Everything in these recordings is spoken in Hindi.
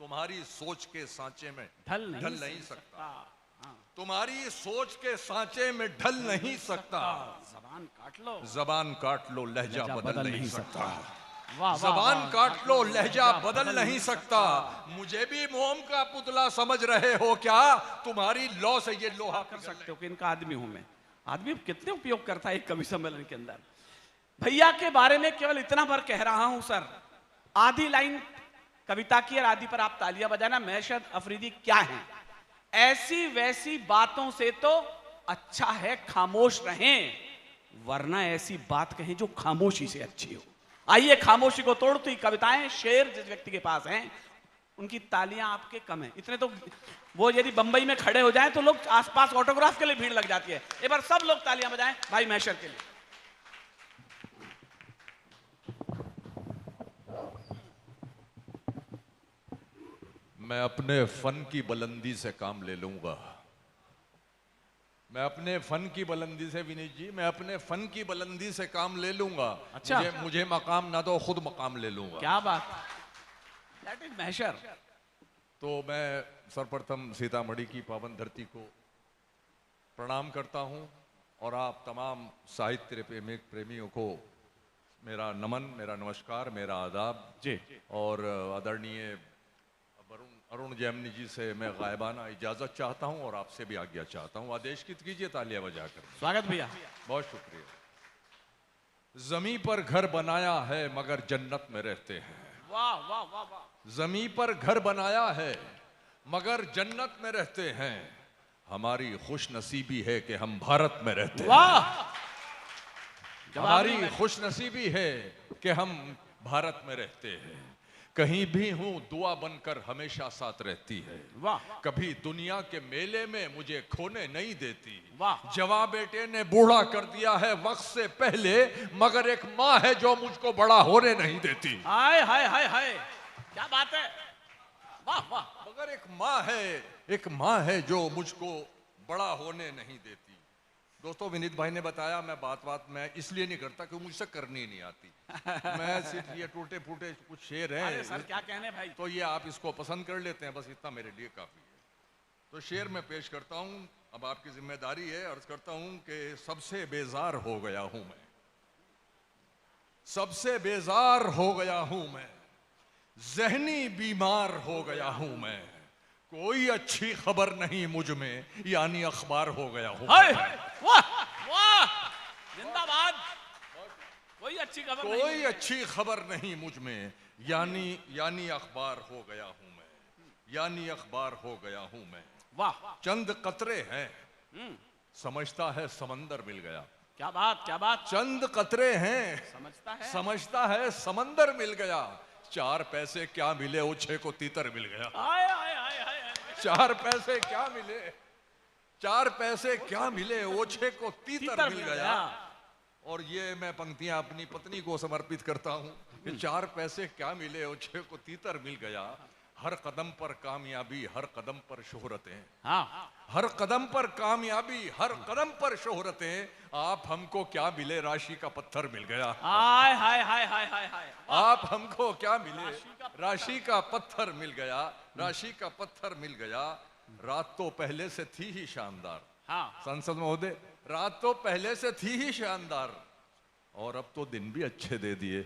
तुम्हारी सोच के सांचे में ढल नहीं सकता। तुम्हारी सोच के सांचे में ढल नहीं सकता। जबान काट लो लहजा बदल नहीं सकता। जबान काट लो लहजा बदल नहीं सकता। मुझे भी मोम का पुतला समझ रहे हो क्या? तुम्हारी लौ से ये लोहा कर सकते हो कि इनका आदमी हूं मैं। आदमी कितने उपयोग करता है एक कवि सम्मेलन के अंदर। भैया के बारे में केवल इतना पर कह रहा हूं सर, आधी लाइन कविता की और आधी पर आप तालियां बजाना। मैशद अफरीदी क्या है? ऐसी वैसी बातों से तो अच्छा है खामोश रहें, वरना ऐसी बात कहें जो खामोशी से अच्छी हो। आइए खामोशी को तोड़ती कविताएं, शेर जिस व्यक्ति के पास हैं उनकी तालियां आपके कम है। इतने तो वो यदि बंबई में खड़े हो जाएं तो लोग आसपास ऑटोग्राफ के लिए भीड़ लग जाती है। एक बार सब लोग तालियां बजाएं भाई मैशर के लिए। मैं अपने फन की बुलंदी से काम ले लूंगा। मैं अपने फन की बुलंदी से, विनीत जी, मैं अपने फन की बुलंदी से काम ले लूंगा। अच्छा। मुझे मकाम ना दो, खुद मकाम ले लूंगा। क्या बात, दैट इज मैशर। तो मैं सर्वप्रथम सीतामढ़ी की पावन धरती को प्रणाम करता हूं और आप तमाम साहित्य प्रेमियों को मेरा नमन, मेरा नमस्कार, मेरा आदाब जी। और आदरणीय अरुण जैमिनी जी से मैं गायबाना इजाजत चाहता हूं और आपसे भी आज्ञा चाहता हूं। आदेश कीजिए तालियां बजाकर। स्वागत भैया। बहुत शुक्रिया। जमी पर घर बनाया है मगर जन्नत में रहते हैं। वाह वाह वाह वाह। जमी पर घर बनाया है मगर जन्नत में रहते हैं। हमारी खुश नसीबी है कि हम भारत में रहते हैं। वाह। हमारी खुश नसीबी है कि हम भारत में रहते हैं। कहीं भी हूं दुआ बनकर हमेशा साथ रहती है। वाह। कभी दुनिया के मेले में मुझे खोने नहीं देती। वाह। जवां बेटे ने बूढ़ा कर दिया है वक्त से पहले, मगर एक माँ है जो मुझको बड़ा होने नहीं देती। हाय हाय हाय हाय, क्या बात है। वाह वाह। मगर एक माँ है जो मुझको बड़ा होने नहीं देती। दोस्तों, विनीत भाई ने बताया, मैं बात में इसलिए नहीं करता कि मुझसे करनी नहीं आती। मैं सिर्फ ये टूटे फूटे कुछ शेर हैं। अरे सर क्या कहने भाई। तो ये आप इसको पसंद कर लेते हैं, बस इतना मेरे लिए काफी है। तो शेर मैं पेश करता हूं। अब आपकी जिम्मेदारी है। अर्ज करता हूं कि सबसे बेजार हो गया हूं मैं, सबसे बेजार हो गया हूं मैं, जहनी बीमार हो गया हूं मैं। कोई अच्छी खबर नहीं मुझ में, यानी अखबार हो गया हूं। वाह वाह, जिंदाबाद। कोई अच्छी खबर नहीं मुझ में, यानी अखबार हो गया हूं मैं, यानी अखबार हो गया हूं मैं। वाह। चंद कतरे हैं, समझता है समंदर मिल गया। क्या बात क्या बात। चंद कतरे हैं, समझता है समंदर मिल गया। 4 पैसे क्या मिले, ओछे को तीतर मिल गया। आय आय आय आय। 4 पैसे क्या मिले, 4 पैसे क्या मिले, ओछे को तीतर मिल गया। और ये मैं पंक्तियां अपनी पत्नी को समर्पित करता हूं कि 4 पैसे क्या मिले, ओछे को तीतर मिल गया। हर कदम पर कामयाबी, हर कदम पर शोहरतें। हाँ। हर कदम पर कामयाबी, हर कदम पर शोहरतें। आप हमको क्या मिले, राशि का पत्थर मिल गया। हाय हाय हाय हाय हाय हाय। आप हमको क्या मिले, राशि का पत्थर मिल गया, राशि का पत्थर मिल गया। रात तो पहले से थी ही शानदार। हाँ। संसद महोदय, रात तो पहले से थी ही शानदार और अब तो दिन भी अच्छे दे दिए।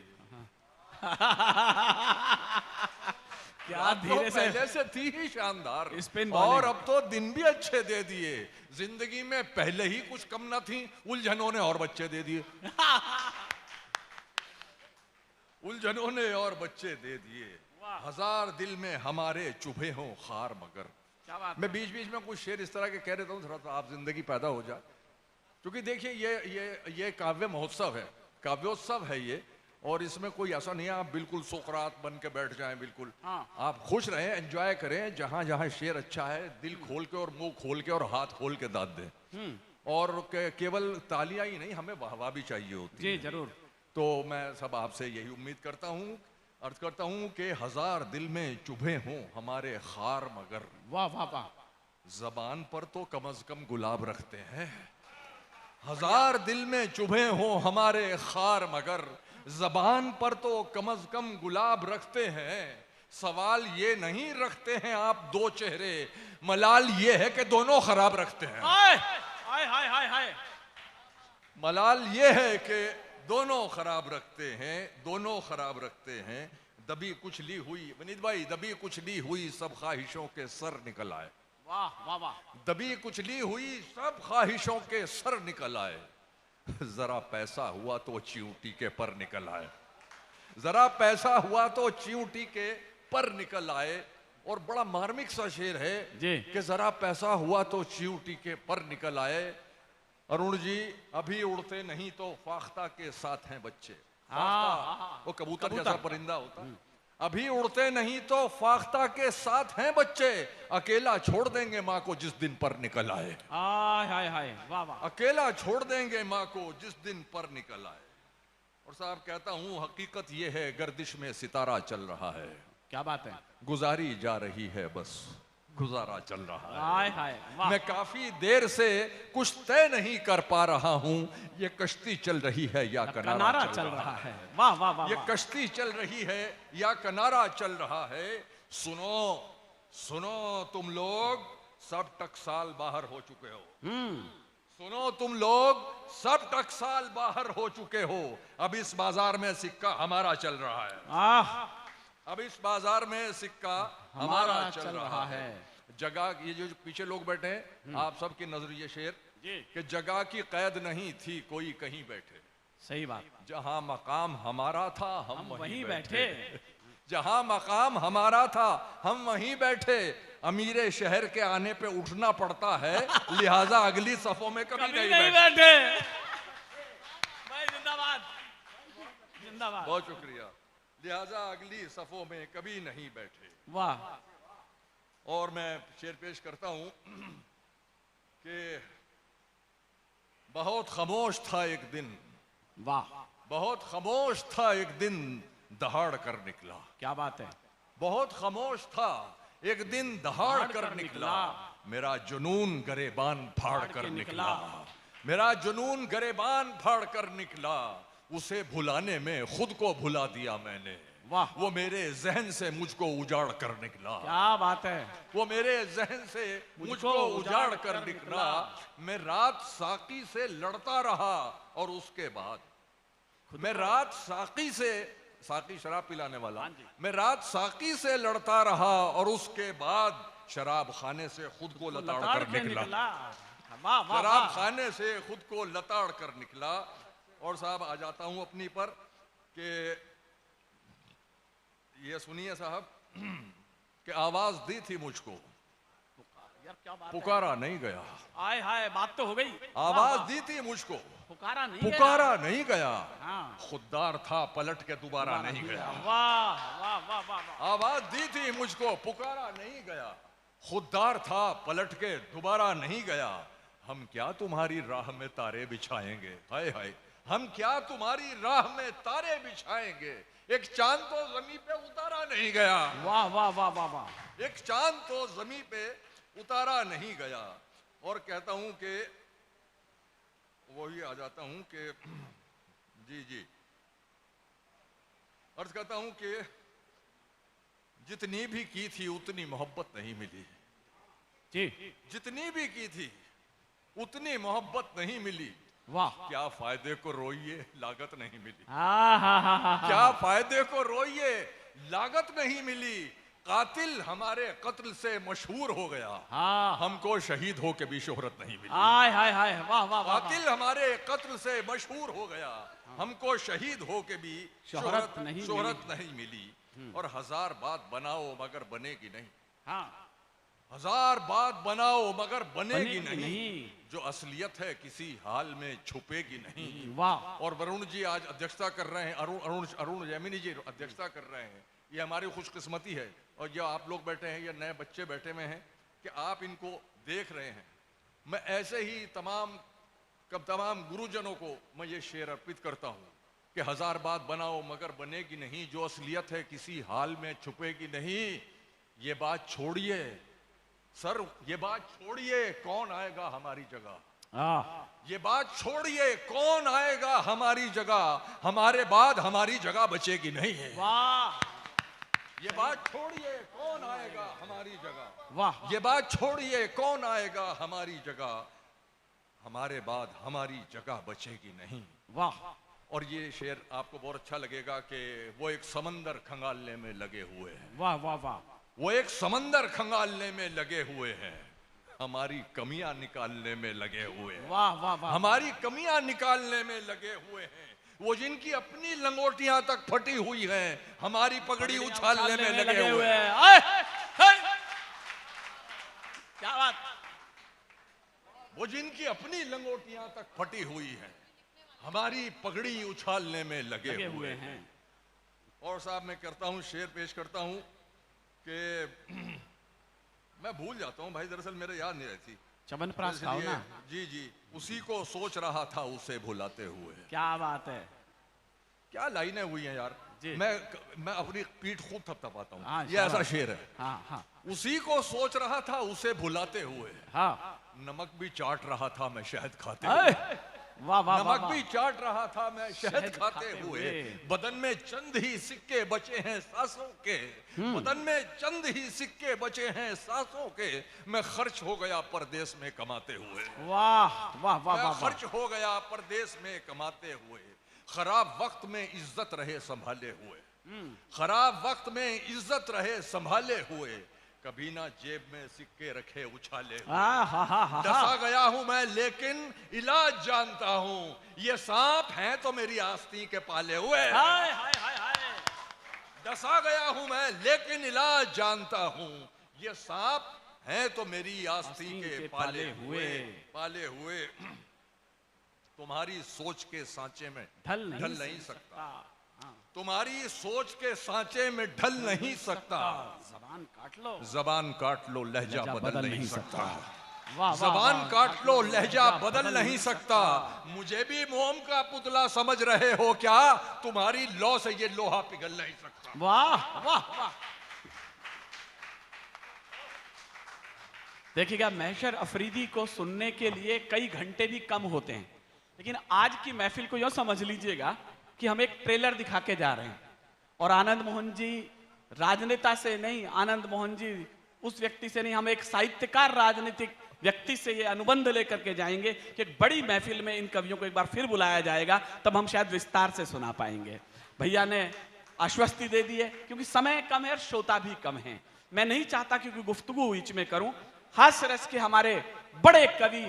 क्या धीरे से, पहले से थी ही शानदार स्पिन और अब तो दिन भी अच्छे दे दिए। जिंदगी में पहले ही कुछ कम न थी, उलझनों ने और बच्चे दे दिए। उलझनों ने और बच्चे दे दिए। 1000 दिल में हमारे चुभे हों खार मगर। क्या बात। मैं बीच बीच में कुछ शेर इस तरह के कह देता हूँ, थोड़ा सा आप जिंदगी पैदा हो जाए। क्योंकि देखिए ये काव्य महोत्सव है, काव्योत्सव है ये। और इसमें कोई ऐसा नहीं है आप बिल्कुल सोकरात बन के बैठ जाएं। बिल्कुल हाँ। आप खुश रहें, एंजॉय करें। जहां जहां शेर अच्छा है, दिल खोल के और मुंह खोल के और हाथ खोल के दाद दें। और केवल तालियां ही नहीं, हमें वाहवाह भी चाहिए होती जी है। जरूर। तो मैं सब आपसे यही उम्मीद करता हूँ, अर्ज करता हूँ कि 1000 दिल में चुभे हों हमारे खार मगर। वाह वाह वाह। जबान पर तो कम अज कम गुलाब रखते हैं। 1000 दिल में चुभे हों हमारे खार मगर, जबान पर तो कम अज कम गुलाब रखते हैं। सवाल ये नहीं रखते हैं आप दो चेहरे, मलाल ये है कि दोनों खराब रखते हैं। हाय हाय हाय हाय हाय। मलाल ये है कि दोनों खराब रखते हैं, दोनों खराब रखते हैं। दबी कुचली हुई वनीत भाई, दबी कुचली हुई सब ख्वाहिशों के सर निकल आए। वाह वाह वाह। दबी कुचली हुई सब ख्वाहिशों के सर निकल आए। जरा पैसा हुआ तो चिऊटी के पर निकल आए, जरा पैसा हुआ तो चिऊटी के पर निकल आए। और बड़ा मार्मिक सा शेर है जी कि जरा पैसा हुआ तो चिऊटी के पर निकल आए। अरुण जी, अभी उड़ते नहीं तो फाख्ता के साथ हैं बच्चे। फाख्ता वो कबूतर जैसा परिंदा होता है। अभी उड़ते नहीं तो फाख्ता के साथ हैं बच्चे, अकेला छोड़ देंगे माँ को जिस दिन पर निकल आए। हाय हाय हाय वाह वाह। अकेला छोड़ देंगे माँ को जिस दिन पर निकल आए। और साहब कहता हूं हकीकत यह है गर्दिश में सितारा चल रहा है। क्या बात है। गुजारी जा रही है बस गुजारा चल रहा है। हाय हाय वाह। मैं काफी देर से कुछ तय नहीं कर पा रहा हूं, ये कश्ती चल रही है या किनारा चल रहा है। वाह वाह वाह। ये कश्ती चल रही है या किनारा चल रहा है। सुनो सुनो तुम लोग सब टकसाल बाहर हो चुके हो। सुनो तुम लोग सब टकसाल बाहर हो चुके हो। अब इस बाजार में सिक्का हमारा चल रहा है। अब इस बाजार में सिक्का हमारा चल रहा है। जगह, ये जो पीछे लोग बैठे हैं आप सबकी नजर ये शेर कि जगह की कैद नहीं थी कोई कहीं बैठे। सही बात। जहां मकाम हमारा था हम वहीं बैठे। जहां मकाम हमारा था हम वहीं बैठे। अमीरे शहर के आने पे उठना पड़ता है, लिहाजा अगली सफों में कभी नहीं बैठे। जिंदाबाद जिंदाबाद। बहुत शुक्रिया। लिहाजा अगली सफों में कभी नहीं बैठे। वाह। और मैं शेर पेश करता हूं कि बहुत खामोश था एक दिन। वाह। बहुत खामोश था एक दिन दहाड़ कर निकला। क्या बात है। बहुत खामोश था एक दिन दहाड़ कर निकला। मेरा जुनून गरेबान फाड़ कर निकला। मेरा जुनून गरेबान फाड़ कर निकला। उसे भुलाने में खुद को भुला दिया मैंने। वाह। वो मेरे जहन से मुझको उजाड़ कर निकला। क्या बात है। वो मेरे जहन से मुझको उजाड़ कर निकला। मैं रात साकी से लड़ता रहा और उसके बाद मैं रात साकी से, साकी शराब पिलाने वाला, मैं रात साकी से लड़ता रहा और उसके बाद शराब खाने से खुद को लताड़ कर निकला। शराब खाने से खुद को लताड़ कर निकला। और साहब आ जाता हूं अपनी पर कि ये सुनिए साहब कि आवाज दी थी मुझको, यार क्या बात पुकारा नहीं गया। आय हाय बात तो हो गई। आवाज दी थी मुझको, पुकारा नहीं गया। खुददार था पलट के दोबारा नहीं गया। वाह वाह वाह वाह। आवाज दी थी मुझको, पुकारा नहीं गया। खुददार था पलट के दोबारा नहीं गया। हम क्या तुम्हारी राह में तारे बिछाएंगे, हाय हाय हम क्या तुम्हारी राह में तारे बिछाएंगे। एक चांद तो जमीन पे उतारा नहीं गया। वाह वाह वाह वाह वाह। एक चांद तो जमीन पे उतारा नहीं गया। और कहता हूं कि वही आ जाता हूं कि जी जी अर्ज कहता हूं कि जितनी भी की थी उतनी मोहब्बत नहीं मिली जी। जितनी भी की थी उतनी मोहब्बत नहीं मिली। वाह। क्या फायदे को रोइए लागत नहीं मिली। क्या फायदे को रोइए लागत नहीं मिली। कातिल हमारे कत्ल से मशहूर हो गया। हमको शहीद हो के भी शोहरत नहीं मिली। हाय हाय हाय वाह वाह। कातिल हमारे कत्ल से मशहूर हो गया। हमको शहीद हो के भी शोहरत नहीं मिली। और हजार बात बनाओ मगर बनेगी नहीं। हजार बात बनाओ मगर बनेगी नहीं। जो असलियत है किसी हाल में छुपेगी नहीं। वाह। और वरुण जी आज अध्यक्षता कर रहे हैं, अरुण जैमिनी जी अध्यक्षता कर रहे हैं। ये हमारी खुशकिस्मती है। और जो आप लोग बैठे हैं, ये नए बच्चे बैठे हुए हैं कि आप इनको देख रहे हैं। मैं ऐसे ही तमाम गुरुजनों को मैं ये शेर अर्पित करता हूँ कि हजार बात बनाओ मगर बनेगी नहीं। जो असलियत है किसी हाल में छुपेगी नहीं। ये बात छोड़िए सर, ये बात छोड़िए कौन आएगा हमारी जगह। ये बात छोड़िए कौन आएगा हमारी जगह। हमारे बाद हमारी जगह बचेगी नहीं है। वाह ये बात छोड़िए, कौन आएगा हमारी जगह। वाह। ये बात छोड़िए, कौन आएगा हमारी जगह, हमारे बाद हमारी जगह बचेगी नहीं। वाह। और ये शेर आपको बहुत अच्छा लगेगा कि वो एक समंदर खंगालने में लगे हुए हैं। वाह वाह वाह। वो एक समंदर खंगालने में लगे हुए हैं, हमारी कमियां निकालने में लगे हुए हैं। वाह वाह वाह। हमारी कमियां निकालने में लगे हुए हैं। वो जिनकी अपनी लंगोटियां तक फटी हुई हैं, हमारी पगड़ी उछालने में लगे हुए हैं। क्या बात। वो जिनकी अपनी लंगोटियां तक फटी हुई हैं, हमारी पगड़ी उछालने में लगे हुए हैं। और साहब मैं करता हूं, शेर पेश करता हूं कि मैं भूल जाता हूं भाई, दरअसल मेरे याद नहीं रहती। च्यवनप्राश खाओ ना। जी जी, उसी को सोच रहा था उसे भुलाते हुए। क्या बात है। क्या लाइनें हुई हैं यार। मैं अपनी पीठ खूब थपथपाता हूँ। हाँ, ये ऐसा शेर है। हाँ हाँ। उसी को सोच रहा था उसे भुलाते हुए। हाँ। नमक भी चाट रहा था मैं शहद खाते हुए। वाह वाह। नमक भी चाट रहा था मैं शहद खाते हुए। बदन में चंद ही सिक्के बचे हैं सांसों के, बदन में चंद ही सिक्के बचे हैं सांसों के, मैं खर्च हो गया परदेश में कमाते हुए। वाह वाह वाह वाह। खर्च हो गया परदेश में कमाते हुए, खराब वक्त में इज्जत रहे संभाले हुए, खराब वक्त में इज्जत रहे संभाले हुए, कभी ना जेब में सिक्के रखे उछाले हुए। डसा गया हूं मैं लेकिन इलाज जानता हूं, ये सांप हैं तो मेरी आस्तीन के पाले हुए। हाय हाय हाय हाय। डसा गया हूं मैं लेकिन इलाज जानता हूं, ये सांप हैं तो मेरी आस्तीन के पाले हुए। तुम्हारी सोच के सांचे में ढल नहीं सकता, तुम्हारी सोच के सांचे में ढल नहीं सकता। जबान काट लो लहजा बदल नहीं सकता, जबान काट लो लहजा बदल नहीं सकता। मुझे भी मोम का पुतला समझ रहे हो क्या, तुम्हारी लौ से ये लोहा पिघल नहीं सकता। वाह वाह वाह। देखिएगा, महशर अफरीदी को सुनने के लिए कई घंटे भी कम होते हैं, लेकिन आज की महफिल को यह समझ लीजिएगा कि हम एक ट्रेलर दिखा के जा रहे हैं। और आनंद मोहन जी राजनेता से नहीं, आनंद मोहन जी उस व्यक्ति से नहीं, हम एक साहित्यकार राजनीतिक व्यक्ति से ये अनुबंध लेकर के जाएंगे कि एक बड़ी महफिल में इन कवियों को एक बार फिर बुलाया जाएगा, तब हम शायद विस्तार से सुना पाएंगे। भैया ने आश्वस्ति दे दी है, क्योंकि समय कम है और श्रोता भी कम है। मैं नहीं चाहता क्योंकि गुफ्तगू बीच में करूं। हास्य रस के हमारे बड़े कवि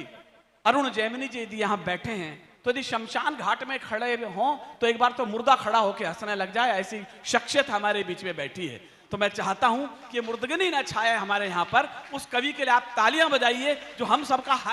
अरुण जैमिनी जी यदि यहाँ बैठे हैं, तो यदि शमशान घाट में खड़े हों तो एक बार तो मुर्दा खड़ा होकर हंसने लग जाए, ऐसी शख्सियत हमारे बीच में बैठी है। तो मैं चाहता हूं कि मुर्दगनी ना छाए हमारे यहाँ पर, उस कवि के लिए आप तालियां बजाइए जो हम सबका